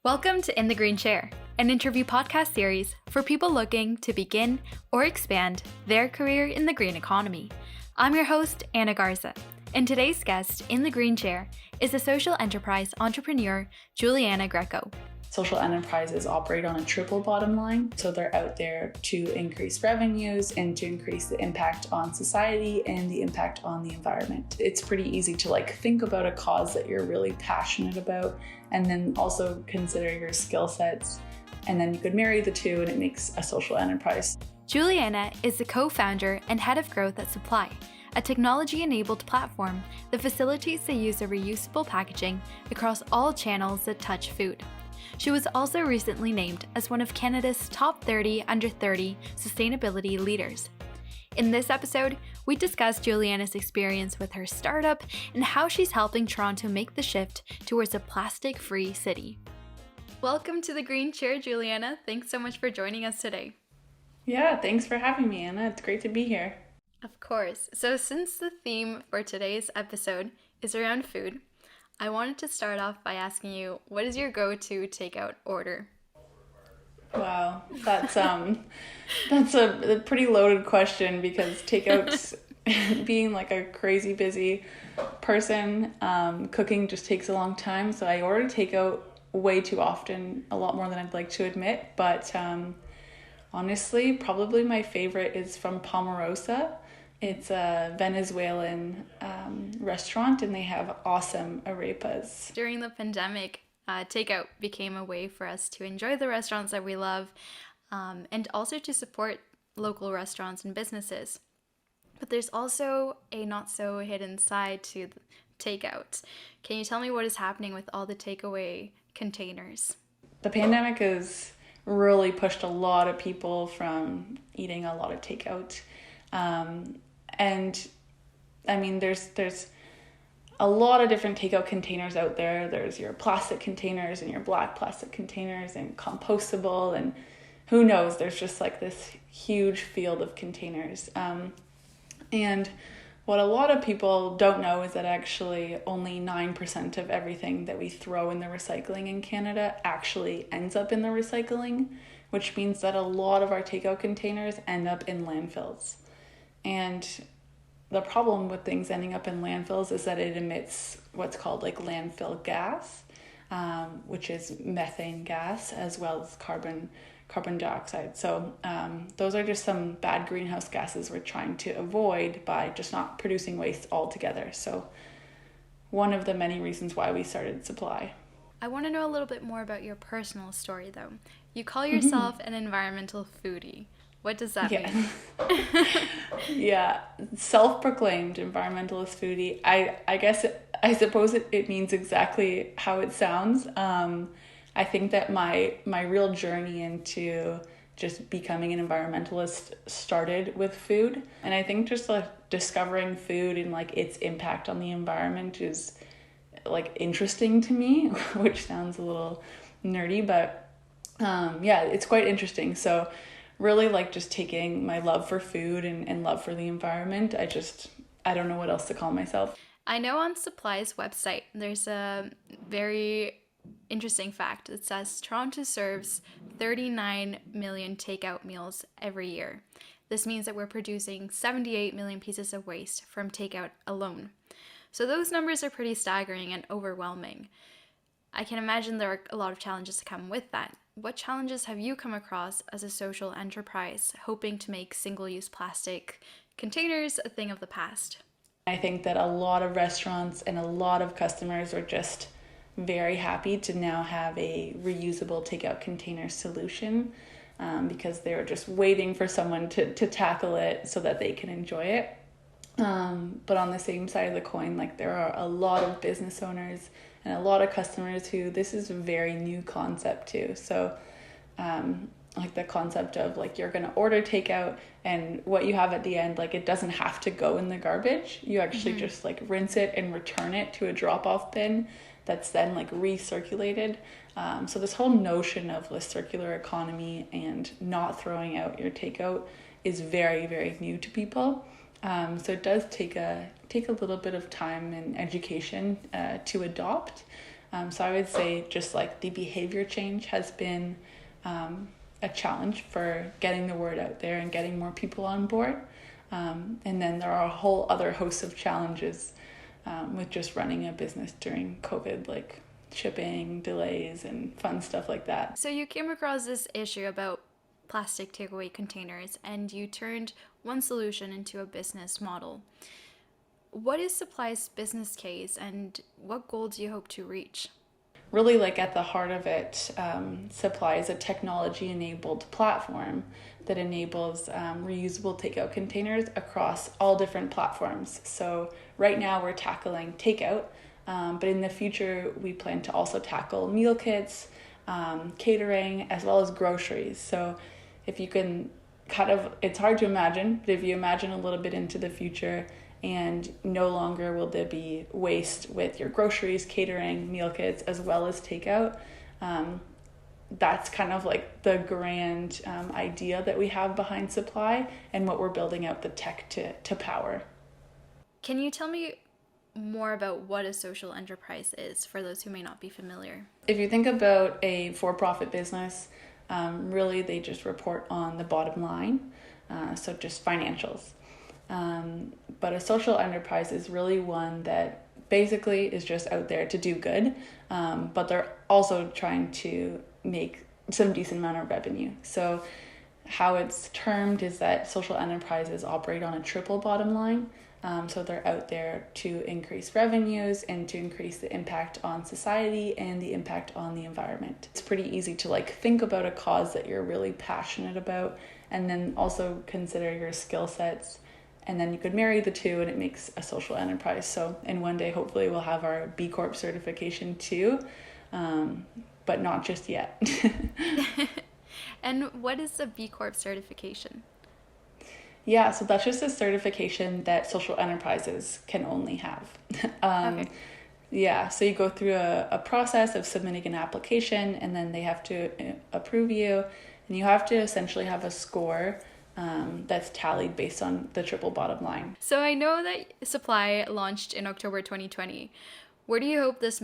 Welcome to In the Green Chair, an interview podcast series for people looking to begin or expand their career in the green economy. I'm your host, Anna Garza, and today's guest in the Green Chair is a social enterprise entrepreneur, Julianna Greco. Social enterprises operate on a triple bottom line, so they're out there to increase revenues and to increase the impact on society and the impact on the environment. It's pretty easy to think about a cause that you're really passionate about and then also consider your skill sets, and then you could marry the two and it makes a social enterprise. Julianna is the co-founder and head of growth at Suppli, a technology-enabled platform that facilitates the use of reusable packaging across all channels that touch food. She was also recently named as one of Canada's top 30 under 30 sustainability leaders. In this episode, we discuss Julianna's experience with her startup and how she's helping Toronto make the shift towards a plastic-free city. Welcome to the Green Chair, Julianna. Thanks so much for joining us today. Yeah, thanks for having me, Anna. It's great to be here. Of course. So since the theme for today's episode is around food, I wanted to start off by asking you, what is your go-to takeout order? Wow, that's a pretty loaded question because takeouts, being a crazy busy person, cooking just takes a long time. So I order takeout way too often, a lot more than I'd like to admit. But honestly, probably my favorite is from Pomarosa. It's a Venezuelan restaurant, and they have awesome arepas. During the pandemic, takeout became a way for us to enjoy the restaurants that we love, and also to support local restaurants and businesses. But there's also a not so hidden side to takeout. Can you tell me what is happening with all the takeaway containers? The pandemic has really pushed a lot of people from eating a lot of takeout. And I mean, there's a lot of different takeout containers out there. There's your plastic containers and your black plastic containers and compostable, and who knows, there's just this huge field of containers. And what a lot of people don't know is that actually only 9% of everything that we throw in the recycling in Canada actually ends up in the recycling, which means that a lot of our takeout containers end up in landfills. And the problem with things ending up in landfills is that it emits what's called landfill gas, which is methane gas as well as carbon dioxide. So those are just some bad greenhouse gases we're trying to avoid by just not producing waste altogether. So one of the many reasons why we started Suppli. I want to know a little bit more about your personal story, though. You call yourself an environmental foodie. What does that mean? Yeah, self-proclaimed environmentalist foodie. I suppose it means exactly how it sounds. I think that my real journey into just becoming an environmentalist started with food. And I think just discovering food and its impact on the environment is interesting to me, which sounds a little nerdy, but yeah, it's quite interesting. So really just taking my love for food and love for the environment. I don't know what else to call myself. I know on Suppli's website, there's a very interesting fact. It says Toronto serves 39 million takeout meals every year. This means that we're producing 78 million pieces of waste from takeout alone. So those numbers are pretty staggering and overwhelming. I can imagine there are a lot of challenges to come with that. What challenges have you come across as a social enterprise hoping to make single-use plastic containers a thing of the past? I think that a lot of restaurants and a lot of customers are just very happy to now have a reusable takeout container solution because they're just waiting for someone to tackle it so that they can enjoy it. But on the same side of the coin, there are a lot of business owners and a lot of customers who this is a very new concept too. So the concept of you're going to order takeout and what you have at the end, it doesn't have to go in the garbage. You actually just rinse it and return it to a drop-off bin that's then recirculated. So this whole notion of the circular economy and not throwing out your takeout is very, very new to people. So it does take a little bit of time and education to adopt. So I would say just like the behavior change has been a challenge for getting the word out there and getting more people on board. And then there are a whole other host of challenges with just running a business during COVID, like shipping delays and fun stuff like that. So you came across this issue about plastic takeaway containers and you turned one solution into a business model. What is Supply's business case and what goal do you hope to reach? Really, like at the heart of it, Suppli is a technology-enabled platform that enables reusable takeout containers across all different platforms. So right now we're tackling takeout, but in the future we plan to also tackle meal kits, catering, as well as groceries. So if you can it's hard to imagine, but if you imagine a little bit into the future, and no longer will there be waste with your groceries, catering, meal kits, as well as takeout. That's kind of like the grand idea that we have behind Suppli and what we're building out the tech to power. Can you tell me more about what a social enterprise is for those who may not be familiar? If you think about a for-profit business, really they just report on the bottom line, so just financials. But a social enterprise is really one that basically is just out there to do good, but they're also trying to make some decent amount of revenue. So how it's termed is that social enterprises operate on a triple bottom line. So they're out there to increase revenues and to increase the impact on society and the impact on the environment. It's pretty easy to like think about a cause that you're really passionate about and then also consider your skill sets. And then you could marry the two and it makes a social enterprise. So, and one day, hopefully we'll have our B Corp certification too, but not just yet. And what is a B Corp certification? Yeah, so that's just a certification that social enterprises can only have. Okay. Yeah, so you go through a process of submitting an application and then they have to approve you and you have to essentially have a score that's tallied based on the triple bottom line. So I know that Suppli launched in October 2020. Where do you hope this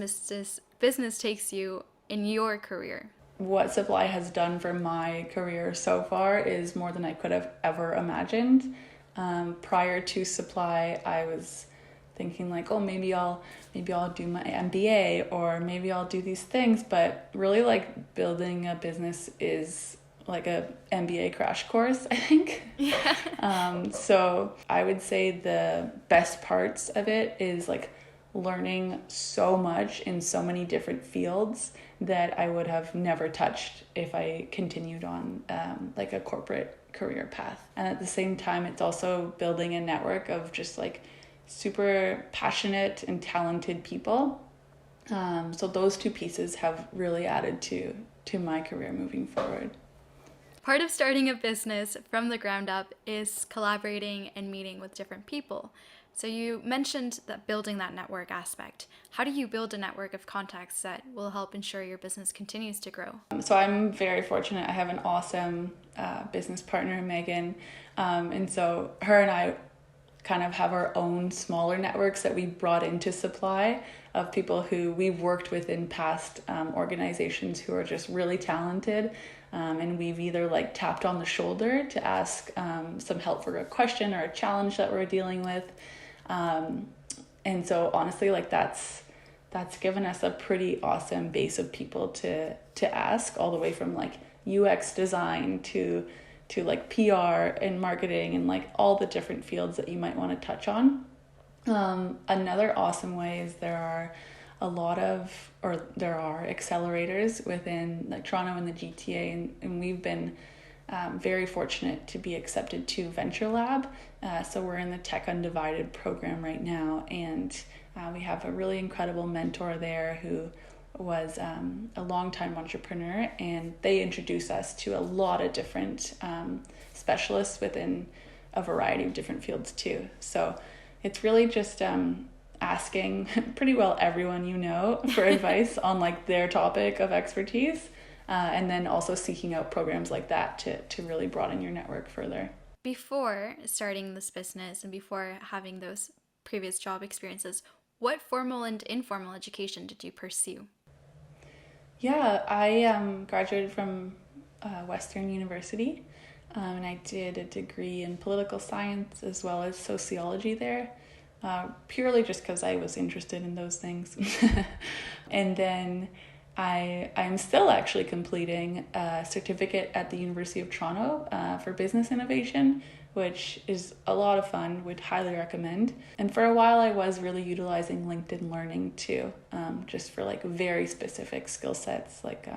business takes you in your career? What Suppli has done for my career so far is more than I could have ever imagined. Prior to Suppli, I was thinking like, oh, maybe I'll do my MBA or maybe I'll do these things. But really, like building a business is like a MBA crash course, I think. Yeah. So I would say the best parts of it is like learning so much in so many different fields that I would have never touched if I continued on like a corporate career path. And at the same time, it's also building a network of just like super passionate and talented people. So those two pieces have really added to my career moving forward. Part of starting a business from the ground up is collaborating and meeting with different people. So you mentioned that building that network aspect. How do you build a network of contacts that will help ensure your business continues to grow? So I'm very fortunate. I have an awesome business partner, Megan. And so her and I kind of have our own smaller networks that we brought into Suppli of people who we've worked with in past organizations who are just really talented. And we've either like tapped on the shoulder to ask some help for a question or a challenge that we're dealing with. And so honestly, like that's given us a pretty awesome base of people to ask, all the way from like UX design to like PR and marketing and like all the different fields that you might want to touch on. Another awesome way is there are accelerators within like Toronto and the GTA, and we've been very fortunate to be accepted to Venture Lab. So we're in the Tech Undivided program right now, and we have a really incredible mentor there who was a longtime entrepreneur, and they introduce us to a lot of different specialists within a variety of different fields too. So it's really just asking pretty well everyone you know for advice on like their topic of expertise, and then also seeking out programs like that to really broaden your network further. Before starting this business and before having those previous job experiences, what formal and informal education did you pursue? Yeah, I graduated from Western University, and I did a degree in political science as well as sociology there, purely just because I was interested in those things. And then I'm still actually completing a certificate at the University of Toronto for business innovation, which is a lot of fun, would highly recommend. And for a while I was really utilizing LinkedIn Learning too, just for like very specific skill sets, like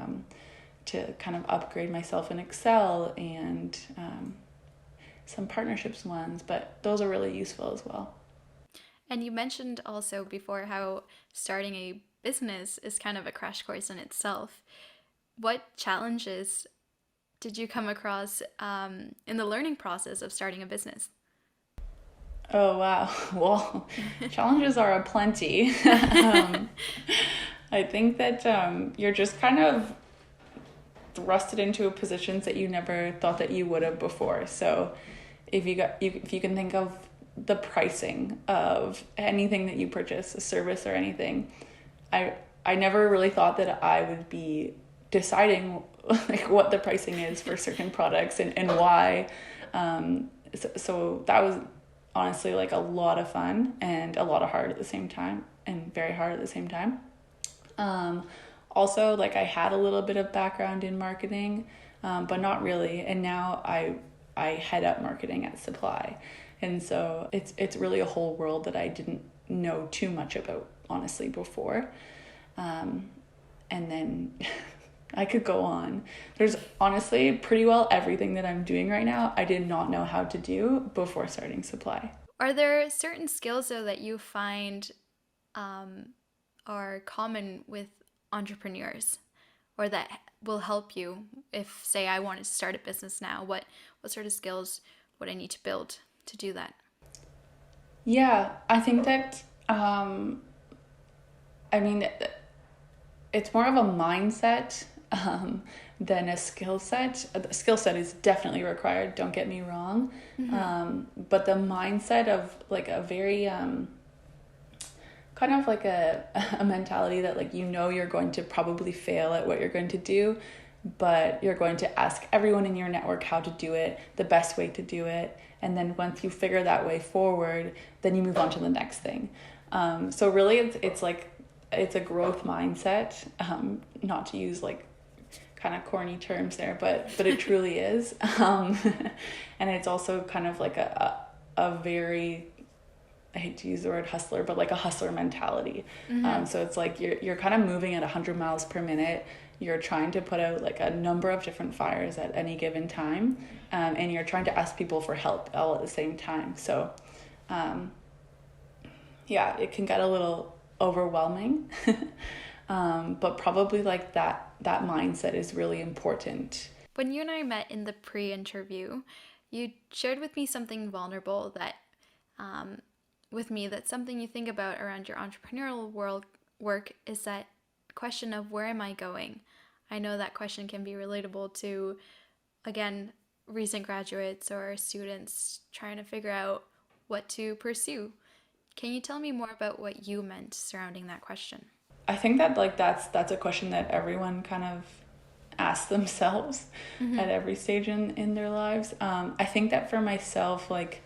to kind of upgrade myself in Excel and some partnerships ones, but those are really useful as well. And you mentioned also before how starting a business is kind of a crash course in itself. What challenges did you come across in the learning process of starting a business? Oh, wow. Well, challenges are aplenty. I think that you're just kind of thrusted into positions that you never thought that you would have before. So if you can think of the pricing of anything that you purchase, a service or anything, I never really thought that I would be deciding like what the pricing is for certain products and why. So that was honestly like a lot of fun and a lot of hard at the same time, and very hard at the same time. Also, like I had a little bit of background in marketing, but not really. And now I head up marketing at Suppli, and so it's really a whole world that I didn't know too much about honestly before. And then I could go on. There's honestly pretty well everything that I'm doing right now I did not know how to do before starting Suppli. Are there certain skills though that you find are common with entrepreneurs, or that will help you if, say, I wanted to start a business now? What sort of skills would I need to build to do that? Yeah, I think that I mean it's more of a mindset than a skill set. A skill set is definitely required, don't get me wrong. But the mindset of like a very kind of like a mentality that like you're going to probably fail at what you're going to do, but you're going to ask everyone in your network how to do it, the best way to do it, and then once you figure that way forward, then you move on to the next thing. So really it's like it's a growth mindset, not to use like kind of corny terms there, but it truly is. And it's also kind of like a very, I hate to use the word hustler, but like a hustler mentality. So it's like you're kind of moving at 100 miles per minute. You're trying to put out like a number of different fires at any given time, and you're trying to ask people for help all at the same time. So yeah, it can get a little overwhelming. But probably like that mindset is really important. When you and I met in the pre-interview, you shared with me something vulnerable that with me that's something you think about around your entrepreneurial work is that question of where am I going? I know that question can be relatable to, again, recent graduates or students trying to figure out what to pursue. Can you tell me more about what you meant surrounding that question? I think that like that's a question that everyone kind of asks themselves at every stage in their lives. I think that for myself, like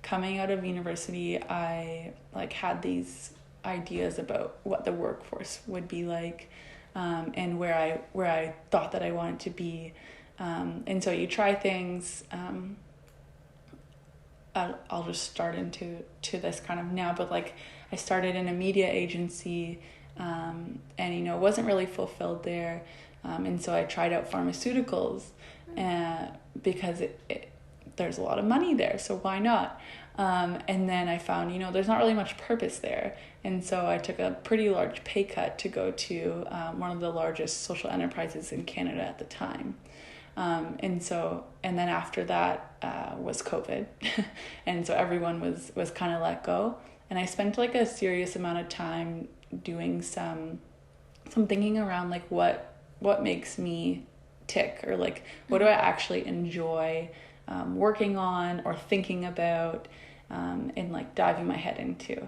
coming out of university, I like had these ideas about what the workforce would be like, and where I thought that I wanted to be. And so you try things. I'll just start into this kind of now, but like I started in a media agency, and it wasn't really fulfilled there, and so I tried out pharmaceuticals, because there's a lot of money there, so why not? And then I found there's not really much purpose there, and so I took a pretty large pay cut to go to one of the largest social enterprises in Canada at the time. And then after that was COVID, and so everyone was kind of let go, and I spent like a serious amount of time doing some thinking around like what makes me tick, or like what do I actually enjoy working on or thinking about, and like diving my head into,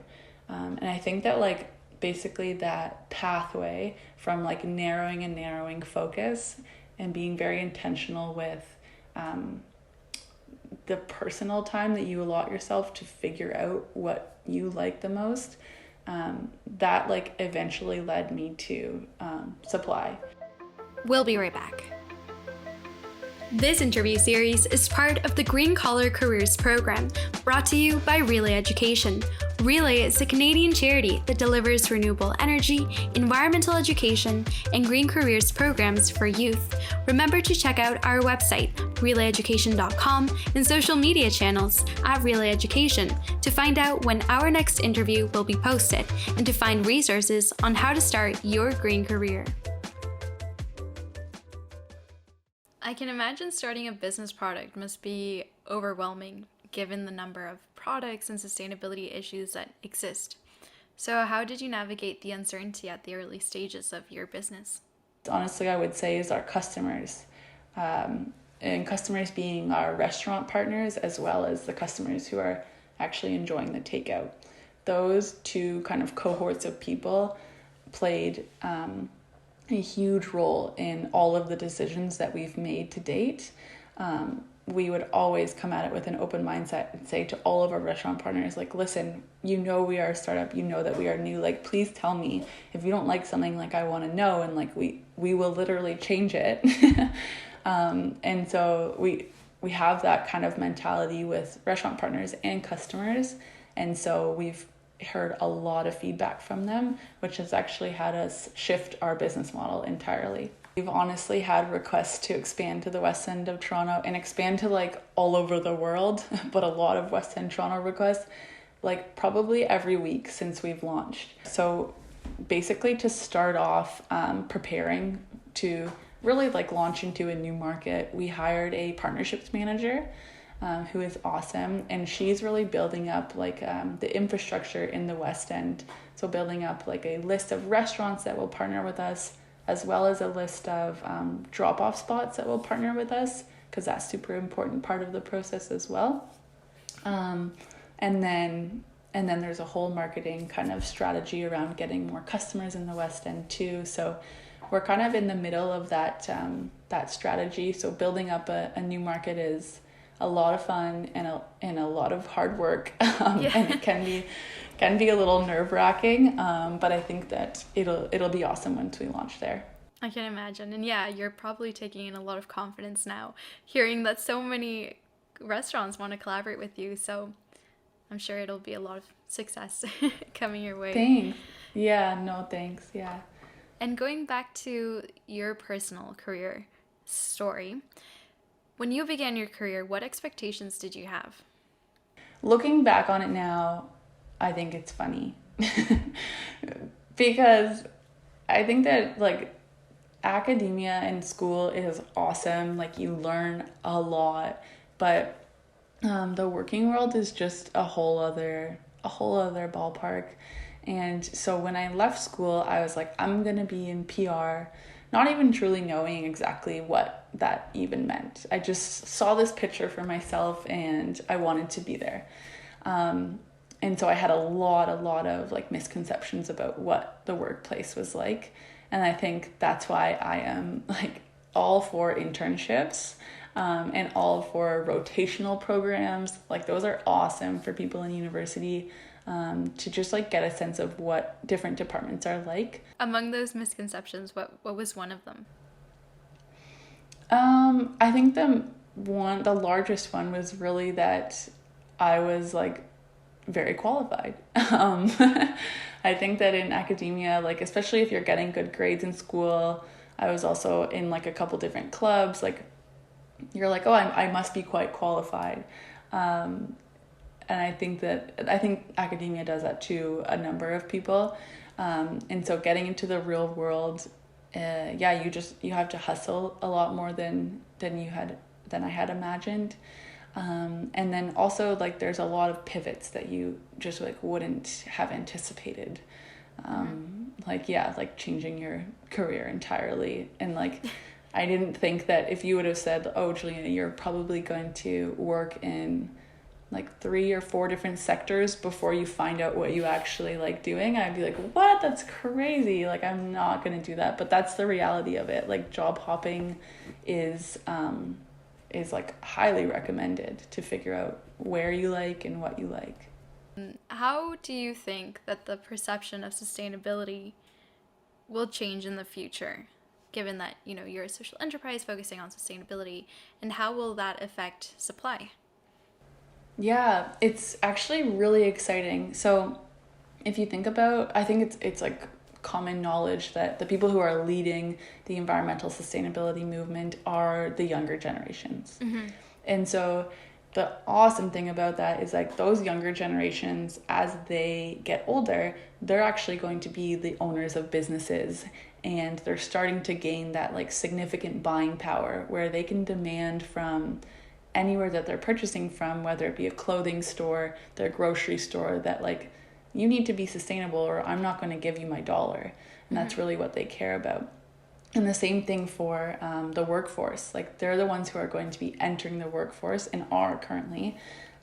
and I think that like basically that pathway from like narrowing focus and being very intentional with the personal time that you allot yourself to figure out what you like the most, that like eventually led me to Suppli. We'll be right back. This interview series is part of the Green Collar Careers program, brought to you by Relay Education. Relay is a Canadian charity that delivers renewable energy, environmental education, and green careers programs for youth. Remember to check out our website, relayeducation.com, and social media channels at Relay Education to find out when our next interview will be posted and to find resources on how to start your green career. I can imagine starting a business product must be overwhelming given the number of products and sustainability issues that exist. So how did you navigate the uncertainty at the early stages of your business? Honestly, I would say is our customers, and customers being our restaurant partners as well as the customers who are actually enjoying the takeout. Those two kind of cohorts of people played a huge role in all of the decisions that we've made to date. We would always come at it with an open mindset and say to all of our restaurant partners, like, listen, you know we are a startup, you know that we are new, like, please tell me if you don't like something, like, I want to know, and like we will literally change it. And so we have that kind of mentality with restaurant partners and customers, and so we've heard a lot of feedback from them, which has actually had us shift our business model entirely. We've honestly had requests to expand to the West End of Toronto and expand to like all over the world, but a lot of West End Toronto requests, like probably every week since we've launched. So basically to start off preparing to really like launch into a new market, we hired a partnerships manager who is awesome, and she's really building up like the infrastructure in the West End. So building up like a list of restaurants that will partner with us, as well as a list of drop-off spots that will partner with us, because that's super important part of the process as well. And then there's a whole marketing kind of strategy around getting more customers in the West End too. So we're kind of in the middle of that strategy. So building up a new market is a lot of fun and a lot of hard work, and it can be a little nerve-wracking, but I think that it'll be awesome once we launch there. I can imagine. And yeah, you're probably taking in a lot of confidence now, hearing that so many restaurants want to collaborate with you. So I'm sure it'll be a lot of success coming your way. Thanks. Yeah, no, thanks. Yeah. And going back to your personal career story, when you began your career, what expectations did you have? Looking back on it now, I think it's funny because I think that like academia and school is awesome. Like you learn a lot, but the working world is just a whole other ballpark. And so when I left school, I was like, I'm going to be in PR, not even truly knowing exactly what that even meant. I just saw this picture for myself and I wanted to be there. And so I had a lot of like misconceptions about what the workplace was like. And I think that's why I am like all for internships, and all for rotational programs. Like those are awesome for people in university, to just like get a sense of what different departments are like. Among those misconceptions, what was one of them? I think the largest one was really that I was like very qualified. I think that in academia, like especially if you're getting good grades in school, I was also in like a couple different clubs, like you're like, oh, I must be quite qualified. And I think academia does that to a number of people. And so getting into the real world, you have to hustle a lot more than I had imagined. And then also like there's a lot of pivots that you just like wouldn't have anticipated. Like changing your career entirely. And like I didn't think that if you would have said, oh, Julianna, you're probably going to work in like 3 or 4 different sectors before you find out what you actually like doing, I'd be like, what? That's crazy. Like, I'm not going to do that. But that's the reality of it. Like, job hopping is like highly recommended to figure out where you like and what you like. How do you think that the perception of sustainability will change in the future, given that, you're a social enterprise focusing on sustainability, and how will that affect Suppli? Yeah, it's actually really exciting. So if you think about, I think it's like common knowledge that the people who are leading the environmental sustainability movement are the younger generations. Mm-hmm. And so the awesome thing about that is like those younger generations, as they get older, they're actually going to be the owners of businesses, and they're starting to gain that like significant buying power where they can demand from anywhere that they're purchasing from, whether it be a clothing store, their grocery store, that like, you need to be sustainable or I'm not going to give you my dollar. And that's really what they care about. And the same thing for the workforce. Like, they're the ones who are going to be entering the workforce and are currently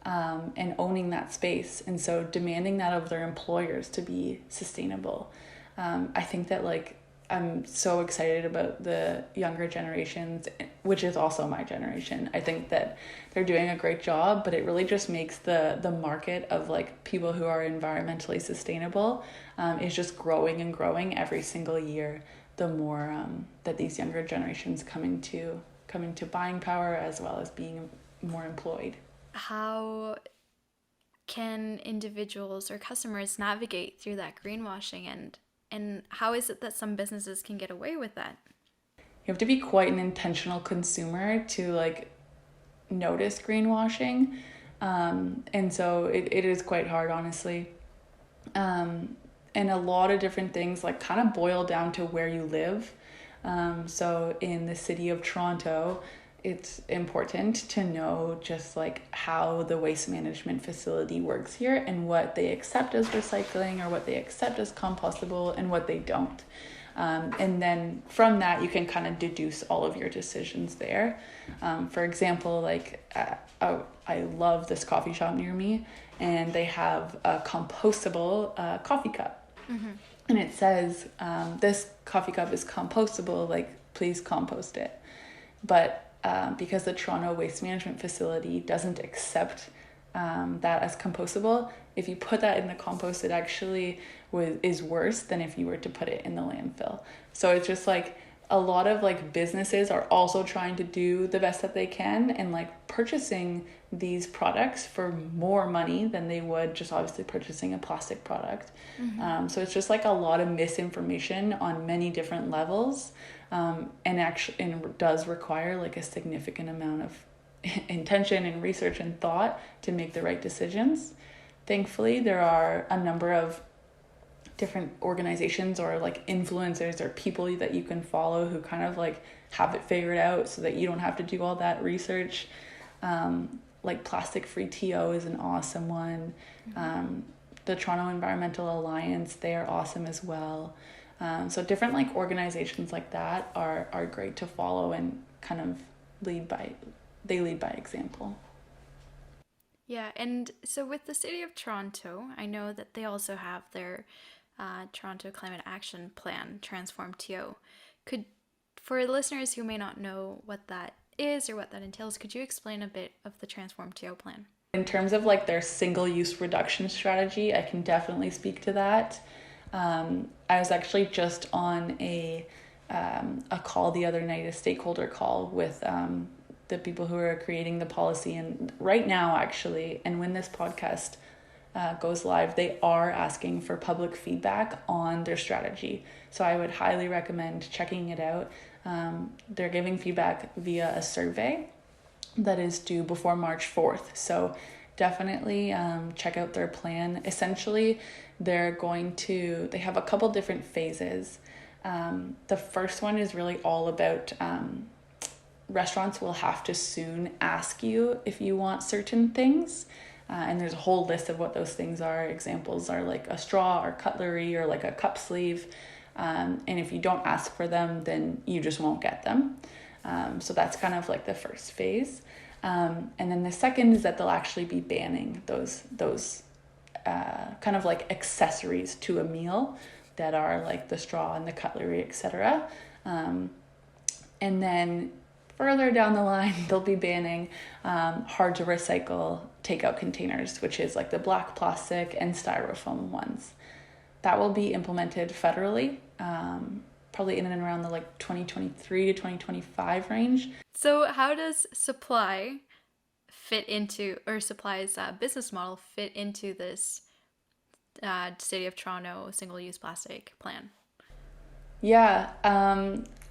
and owning that space. And so demanding that of their employers to be sustainable. I think that like, I'm so excited about the younger generations, which is also my generation. I think that they're doing a great job, but it really just makes the market of like people who are environmentally sustainable is just growing and growing every single year. The more that these younger generations come into buying power as well as being more employed. How can individuals or customers navigate through that greenwashing, and how is it that some businesses can get away with that? You have to be quite an intentional consumer to like notice greenwashing. And so it is quite hard, honestly. And a lot of different things like kind of boil down to where you live. So in the city of Toronto, it's important to know just like how the waste management facility works here and what they accept as recycling or what they accept as compostable and what they don't. And then from that, you can kind of deduce all of your decisions there. For example, like I love this coffee shop near me, and they have a compostable coffee cup. Mm-hmm. And it says, this coffee cup is compostable, like please compost it. But because the Toronto Waste Management Facility doesn't accept that as compostable, if you put that in the compost, it actually is worse than if you were to put it in the landfill. So it's just like a lot of like businesses are also trying to do the best that they can and like purchasing these products for more money than they would just obviously purchasing a plastic product. Mm-hmm. So it's just like a lot of misinformation on many different levels, and does require like a significant amount of intention and research and thought to make the right decisions. Thankfully, there are a number of different organizations or like influencers or people that you can follow who kind of like have it figured out so that you don't have to do all that research. Like Plastic Free TO is an awesome one. The Toronto Environmental Alliance, they are awesome as well. So different like organizations like that are great to follow and kind of lead by example. Yeah, and so with the City of Toronto, I know that they also have their Toronto Climate Action Plan, Transform TO. For listeners who may not know what that is or what that entails, could you explain a bit of the Transform TO plan? In terms of like their single-use reduction strategy, I can definitely speak to that. I was actually just on a call the other night, a stakeholder call with the people who are creating the policy. And right now, actually, and when this podcast goes live, they are asking for public feedback on their strategy. So I would highly recommend checking it out. They're giving feedback via a survey that is due before March 4th. So definitely check out their plan. Essentially, they have a couple different phases. The first one is really all about restaurants will have to soon ask you if you want certain things. And there's a whole list of what those things are. Examples are like a straw or cutlery or like a cup sleeve. And if you don't ask for them, then you just won't get them. So that's kind of like the first phase. And then the second is that they'll actually be banning those kind of like accessories to a meal that are like the straw and the cutlery, etc. And then further down the line, they'll be banning hard to recycle takeout containers, which is like the black plastic and styrofoam ones. That will be implemented federally, probably in and around the like 2023 to 2025 range. So how does Suppli fit into, or Suppli's business model fit into this City of Toronto single-use plastic plan? Yeah,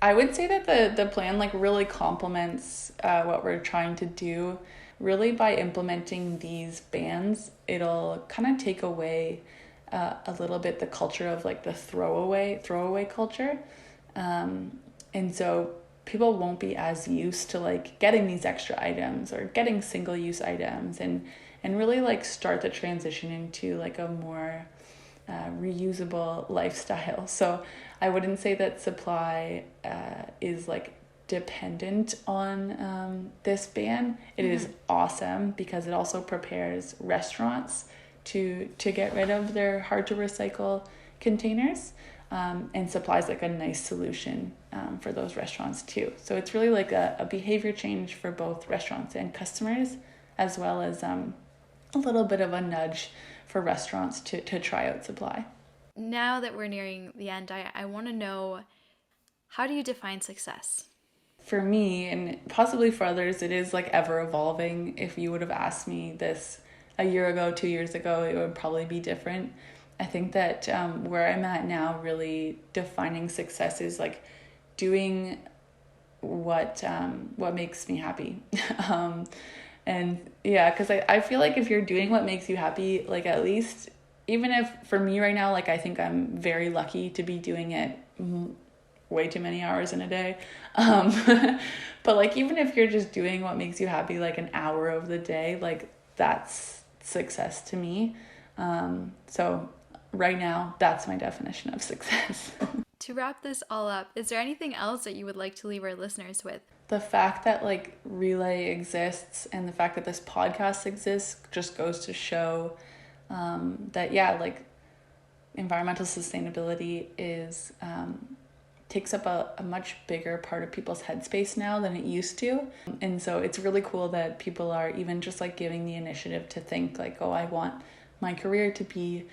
I would say that the plan like really complements what we're trying to do. Really, by implementing these bans, it'll kind of take away a little bit the culture of like the throwaway culture, and so people won't be as used to like getting these extra items or getting single-use items, and really like start the transition into like a more reusable lifestyle. So I wouldn't say that Suppli is like dependent on this ban. It is awesome because it also prepares restaurants to get rid of their hard to recycle containers, and Suppli's like a nice solution for those restaurants too. So it's really like a behavior change for both restaurants and customers, as well as a little bit of a nudge for restaurants to try out Suppli. Now that we're nearing the end, I want to know, how do you define success? For me, and possibly for others, it is like ever evolving. If you would have asked me this a year ago, 2 years ago, it would probably be different. I think that where I'm at now, really defining success is like doing what makes me happy. And yeah, because I feel like if you're doing what makes you happy, like at least, even if for me right now, like I think I'm very lucky to be doing it way too many hours in a day. But like, even if you're just doing what makes you happy, like an hour of the day, like that's success to me. So right now, that's my definition of success. To wrap this all up, is there anything else that you would like to leave our listeners with? The fact that like Relay exists and the fact that this podcast exists just goes to show that, yeah, like environmental sustainability is takes up a much bigger part of people's headspace now than it used to. And so it's really cool that people are even just like giving the initiative to think like, oh, I want my career to be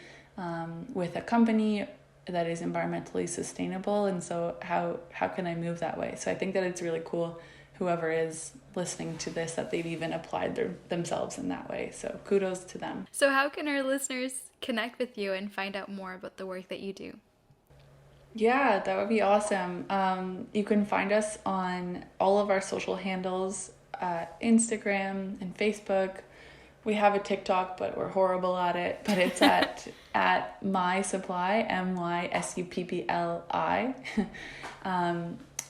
with a company that is environmentally sustainable, and so how can I move that way? So I think that it's really cool, whoever is listening to this, that they've even applied themselves in that way. So kudos to them. So how can our listeners connect with you and find out more about the work that you do? Yeah, that would be awesome. You can find us on all of our social handles, Instagram and Facebook. We have a TikTok, but we're horrible at it. But it's at My Suppli, MYSUPPLI.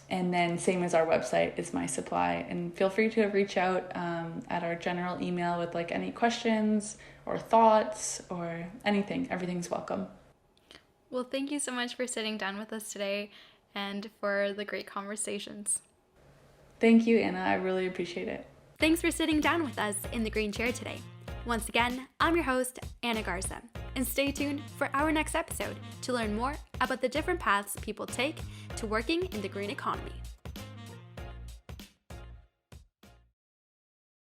And then same as our website is My Suppli. And feel free to reach out at our general email with like any questions or thoughts or anything. Everything's welcome. Well, thank you so much for sitting down with us today and for the great conversations. Thank you, Anna. I really appreciate it. Thanks for sitting down with us in the green chair today. Once again, I'm your host, Anna Garza, and stay tuned for our next episode to learn more about the different paths people take to working in the green economy.